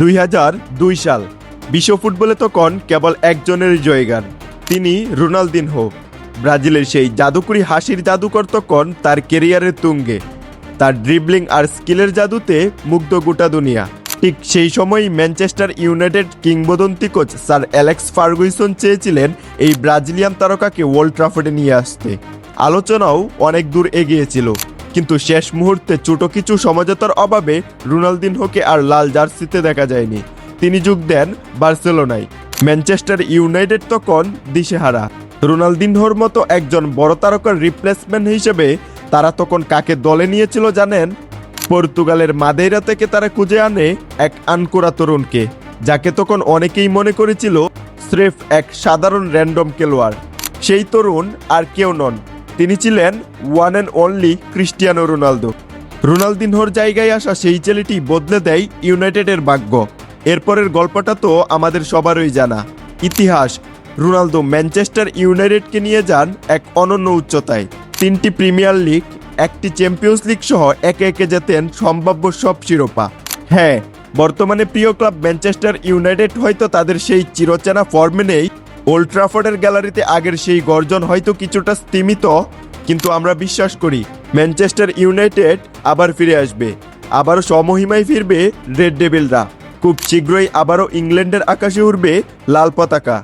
2002 সাল। বিশ্ব ফুটবলে তখন কেবল একজনেরই জয়গান, তিনি রোনালদিনহো। ব্রাজিলের সেই জাদুকরি হাসির জাদুকর তখন তার কেরিয়ারের তুঙ্গে। তার ড্রিবলিং আর স্কিলের জাদুতে মুগ্ধ গোটা দুনিয়া। ঠিক সেই সময়ই ম্যানচেস্টার ইউনাইটেড কিংবদন্তি কোচ স্যার অ্যালেক্স ফার্গুসন চেয়েছিলেন এই ব্রাজিলিয়ান তারকাকে ওল্ড ট্রাফোর্ডে নিয়ে আসতে। আলোচনাও অনেক দূর এগিয়েছিল, কিন্তু শেষ মুহূর্তে ছোট কিছু সমঝোতার অভাবে রোনালদিনহোকে আর লাল জার্সিতে দেখা যায়নি। তিনি যোগ দেন বার্সেলোনায়। ম্যানচেস্টার ইউনাইটেড তখন দিশেহারা। রোনালদিনহোর মতো একজন বড় তারকার রিপ্লেসমেন্ট হিসেবে তারা তখন কাকে দলে নিয়েছিল জানেন? পর্তুগালের মাদেইরা থেকে তারা খুঁজে আনে এক আনকোরা তরুণকে, যাকে তখন অনেকেই মনে করেছিল স্রেফ এক সাধারণ র্যান্ডম খেলোয়াড়। সেই তরুণ আর কেউ নন, তিনি ছিলেন one and only Cristiano Ronaldo. রোনালদিনহোর জায়গায় আসা সেই ছেলেটি বদলে দেয় ইউনাইটেডের ভাগ্য। এরপরের গল্পটা তো আমাদের সবারই জানা। ইতিহাস, রোনালদো ম্যানচেস্টার ইউনাইটেডকে নিয়ে যান এক অনন্য উচ্চতায়। 3টি প্রিমিয়ার লিগ, 1টি চ্যাম্পিয়ন্স লিগ সহ একে একে জেতেন সম্ভাব্য সব শিরোপা। হ্যাঁ, বর্তমানে প্রিয় ক্লাব ম্যানচেস্টার ইউনাইটেড হয়তো তাদের সেই চিরচেনা ফর্মে নেই। ওল্ড ট্রাফোর্ডের গ্যালারিতে আগের সেই গর্জন হয়তো কিছুটা স্তিমিত, কিন্তু আমরা বিশ্বাস করি ম্যানচেস্টার ইউনাইটেড আবার ফিরে আসবে। আবারও সমহিমায় ফিরবে রেড ডেভিলরা। খুব শীঘ্রই আবারও ইংল্যান্ডের আকাশে উড়বে লাল পতাকা।